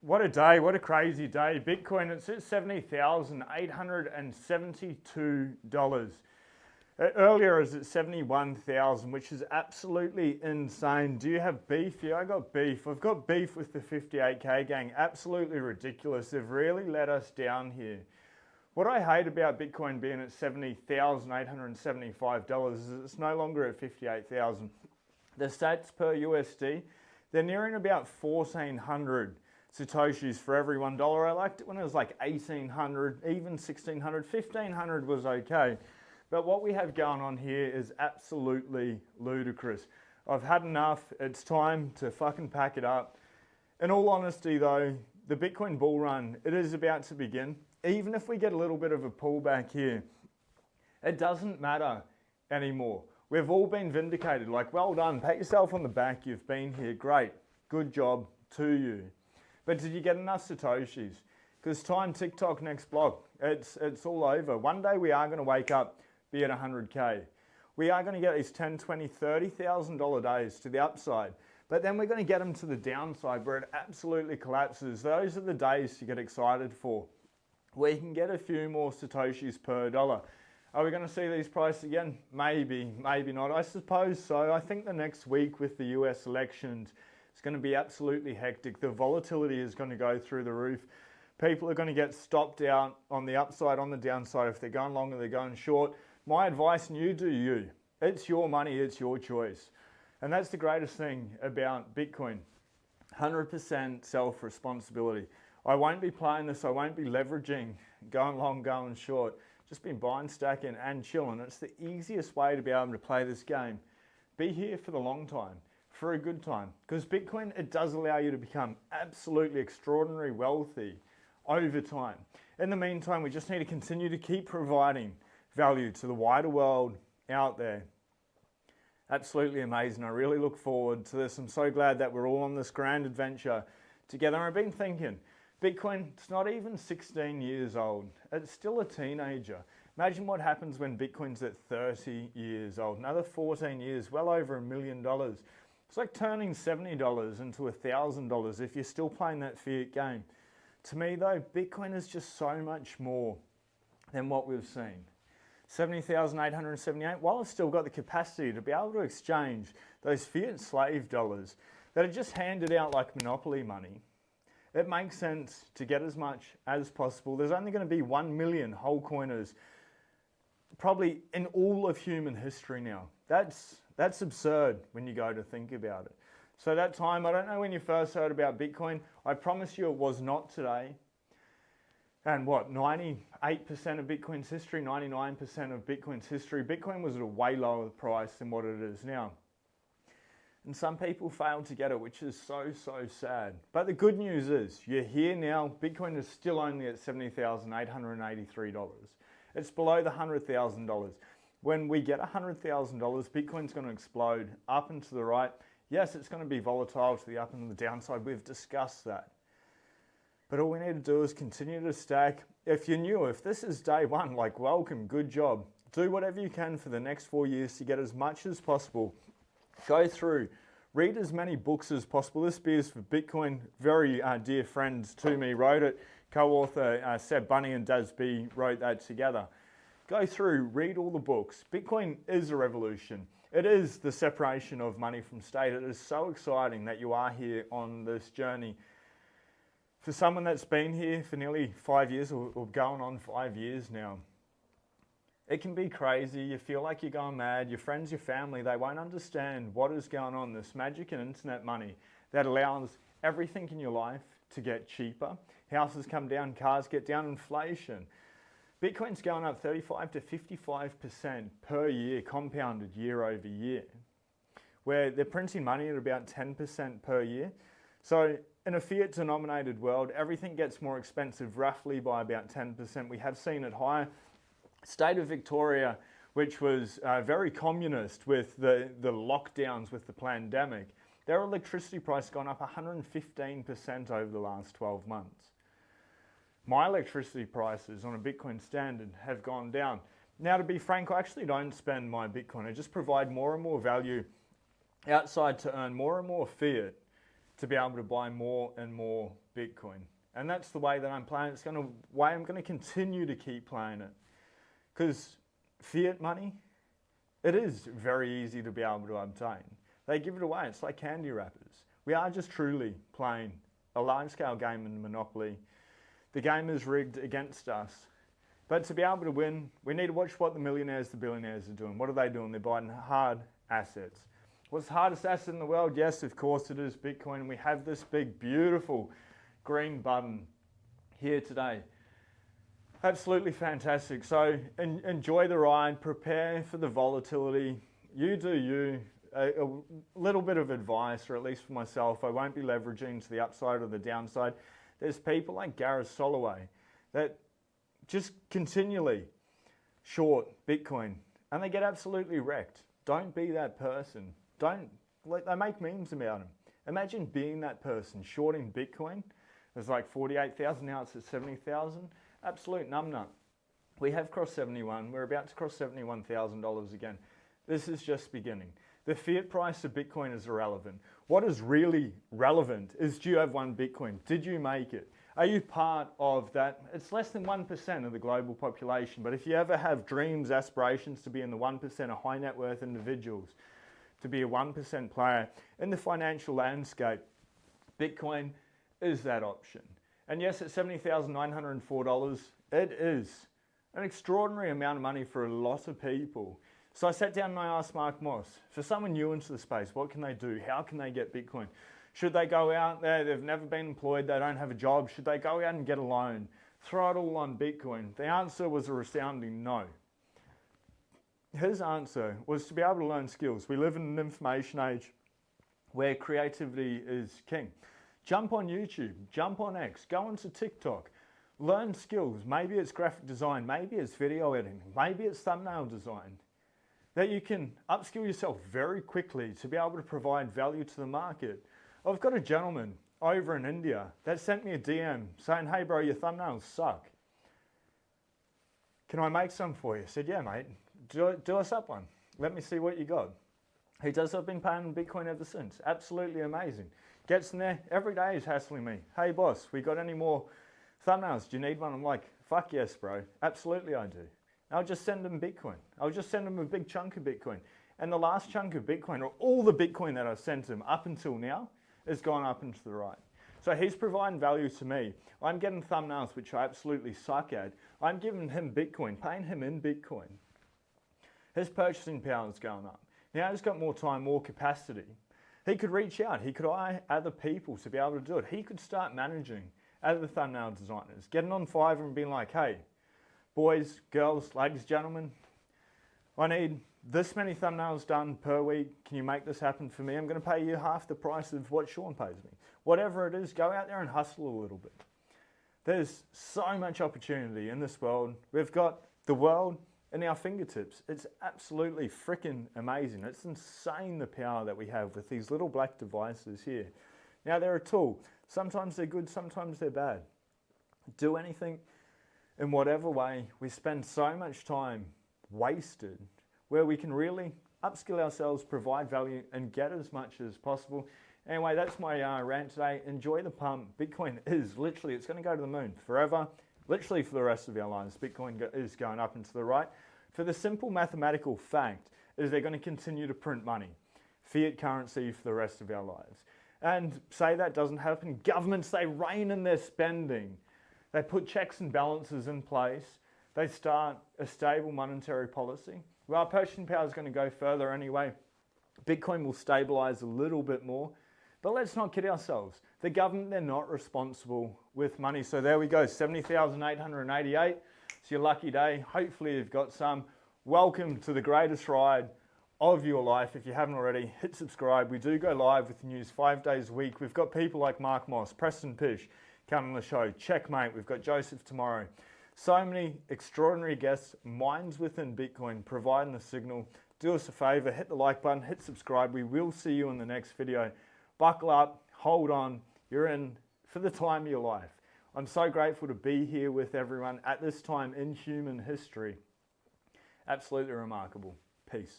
What a day, what a crazy day. Bitcoin, it's at $70,872. Earlier it was at 71,000, which is absolutely insane. Do you have beef? Yeah, I got beef. I've got beef with the 58K gang. Absolutely ridiculous. They've really let us down here. What I hate about Bitcoin being at $70,875 is it's no longer at 58,000. The sats per USD, they're nearing about 1,400 Satoshis for every $1. I liked it when it was like 1,800, even 1,600, 1,500 was okay. But what we have going on here is absolutely ludicrous. I've had enough. It's time to fucking pack it up. In all honesty though, the Bitcoin bull run, it is about to begin. Even if we get a little bit of a pullback here, it doesn't matter anymore. We've all been vindicated. Like, well done, pat yourself on the back. You've been here, great, good job to you. But did you get enough Satoshis? Because time, TikTok, next block, it's all over. One day we are going to wake up, be at 100K. We are going to get these $10,000, $20,000, $30,000 days to the upside. But then we're going to get them to the downside where it absolutely collapses. Those are the days to get excited for, where you can get a few more Satoshis per dollar. Are we going to see these prices again? Maybe, maybe not. I suppose so. I think the next week with the US elections, it's going to be absolutely hectic. The volatility is going to go through the roof. People are going to get stopped out on the upside, on the downside. If they're going long or they're going short, my advice, and you do you. It's your money, it's your choice. And that's the greatest thing about Bitcoin. 100% self-responsibility. I won't be playing this, I won't be leveraging, going long, going short. Just been buying, stacking and chilling. It's the easiest way to be able to play this game. Be here for the long time, for a good time. Because Bitcoin, it does allow you to become absolutely extraordinarily wealthy over time. In the meantime, we just need to continue to keep providing value to the wider world out there. Absolutely amazing. I really look forward to this. I'm so glad that we're all on this grand adventure together. I've been thinking, Bitcoin, it's not even 16 years old. It's still a teenager. Imagine what happens when Bitcoin's at 30 years old. Another 14 years, well over $1 million. It's like turning $70 into $1,000 if you're still playing that fiat game. To me though, Bitcoin is just so much more than what we've seen. 70,878, while it's still got the capacity to be able to exchange those fiat slave dollars that are just handed out like monopoly money, it makes sense to get as much as possible. There's only going to be 1 million whole coiners probably in all of human history now. That's absurd when you go to think about it. So that time, I don't know when you first heard about Bitcoin. I promise you it was not today. And what, 98% of Bitcoin's history, 99% of Bitcoin's history, Bitcoin was at a way lower price than what it is now. And some people failed to get it, which is so, so sad. But the good news is, you're here now. Bitcoin is still only at $70,883. It's below the $100,000. When we get $100,000, Bitcoin's going to explode up and to the right. Yes, it's going to be volatile to the up and the downside. We've discussed that. But all we need to do is continue to stack. If you're new, if this is day one, like welcome, good job. Do whatever you can for the next 4 years to get as much as possible. Go through, read as many books as possible. This Beers for Bitcoin, very dear friends to me, wrote it. Co-author Seb Bunny and Daz B wrote that together. Go through, read all the books. Bitcoin is a revolution. It is the separation of money from state. It is so exciting that you are here on this journey. For someone that's been here for nearly 5 years or going on 5 years now, it can be crazy. You feel like you're going mad. Your friends, your family, they won't understand what is going on. This magic and internet money that allows everything in your life to get cheaper. Houses come down, cars get down, inflation. Bitcoin's going up 35 to 55% per year, compounded year over year, where they're printing money at about 10% per year. So in a fiat denominated world, everything gets more expensive roughly by about 10%. We have seen it higher. State of Victoria, which was very communist with the lockdowns with the pandemic, their electricity price gone up 115% over the last 12 months. My electricity prices on a Bitcoin standard have gone down. Now, to be frank, I actually don't spend my Bitcoin. I just provide more and more value outside to earn more and more fiat to be able to buy more and more Bitcoin. And that's the way that I'm playing. It's the way I'm going to continue to keep playing it. Because fiat money, it is very easy to be able to obtain. They give it away. It's like candy wrappers. We are just truly playing a large-scale game in Monopoly. The game is rigged against us. But to be able to win, we need to watch what the millionaires, the billionaires are doing. What are they doing? They're buying hard assets. What's the hardest asset in the world? Yes, of course it is Bitcoin. We have this big, beautiful green button here today. Absolutely fantastic. So enjoy the ride, prepare for the volatility. You do you. A little bit of advice, or at least for myself, I won't be leveraging to the upside or the downside. There's people like Gareth Soloway that just continually short Bitcoin and they get absolutely wrecked. Don't be that person. They make memes about him. Imagine being that person, shorting Bitcoin. There's like 48,000, now it's at 70,000. Absolute numbnut. We have crossed 71. We're about to cross $71,000 again. This is just beginning. The fiat price of Bitcoin is irrelevant. What is really relevant is, do you have one Bitcoin? Did you make it? Are you part of that? It's less than 1% of the global population, but if you ever have dreams, aspirations to be in the 1% of high net worth individuals, to be a 1% player in the financial landscape, Bitcoin is that option. And yes, at $70,904, it is an extraordinary amount of money for a lot of people. So I sat down and I asked Mark Moss, for someone new into the space, what can they do? How can they get Bitcoin? Should they go out there, they've never been employed, they don't have a job, should they go out and get a loan? Throw it all on Bitcoin? The answer was a resounding no. His answer was to be able to learn skills. We live in an information age where creativity is king. Jump on YouTube, jump on X, go onto TikTok, learn skills. Maybe it's graphic design, maybe it's video editing, maybe it's thumbnail design. That you can upskill yourself very quickly to be able to provide value to the market. I've got a gentleman over in India that sent me a DM saying, hey bro, your thumbnails suck. Can I make some for you? I said, yeah mate, do us up one. Let me see what you got. He does, I've been paying in Bitcoin ever since. Absolutely amazing. Gets in there, every day he's hassling me. Hey boss, we got any more thumbnails? Do you need one? I'm like, fuck yes bro, absolutely I do. I'll just send him Bitcoin. I'll just send him a big chunk of Bitcoin. And the last chunk of Bitcoin, or all the Bitcoin that I've sent him up until now, has gone up and to the right. So he's providing value to me. I'm getting thumbnails, which I absolutely suck at. I'm giving him Bitcoin, paying him in Bitcoin. His purchasing power is going up. Now he's got more time, more capacity. He could reach out. He could hire other people to be able to do it. He could start managing other thumbnail designers, getting on Fiverr and being like, hey, boys, girls, ladies, gentlemen, I need this many thumbnails done per week. Can you make this happen for me? I'm going to pay you half the price of what Sean pays me. Whatever it is, go out there and hustle a little bit. There's so much opportunity in this world. We've got the world in our fingertips. It's absolutely freaking amazing. It's insane the power that we have with these little black devices here. Now they're a tool. Sometimes they're good, sometimes they're bad. Do anything in whatever way. We spend so much time wasted where we can really upskill ourselves, provide value, and get as much as possible. Anyway, that's my rant today. Enjoy the pump. Bitcoin is literally, it's going to go to the moon forever, literally for the rest of our lives. Bitcoin is going up and to the right. For the simple mathematical fact is they're going to continue to print money, fiat currency for the rest of our lives. And say that doesn't happen, governments, they rein in their spending. They put checks and balances in place. They start a stable monetary policy. Well, our purchasing power is going to go further anyway. Bitcoin will stabilize a little bit more. But let's not kid ourselves. The government, they're not responsible with money. So there we go, 70,888. It's your lucky day. Hopefully you've got some. Welcome to the greatest ride of your life. If you haven't already, hit subscribe. We do go live with the news 5 days a week. We've got people like Mark Moss, Preston Pish coming on the show. Checkmate. We've got Joseph tomorrow. So many extraordinary guests, minds within Bitcoin, providing the signal. Do us a favor, hit the like button, hit subscribe. We will see you in the next video. Buckle up, hold on. You're in for the time of your life. I'm so grateful to be here with everyone at this time in human history. Absolutely remarkable. Peace.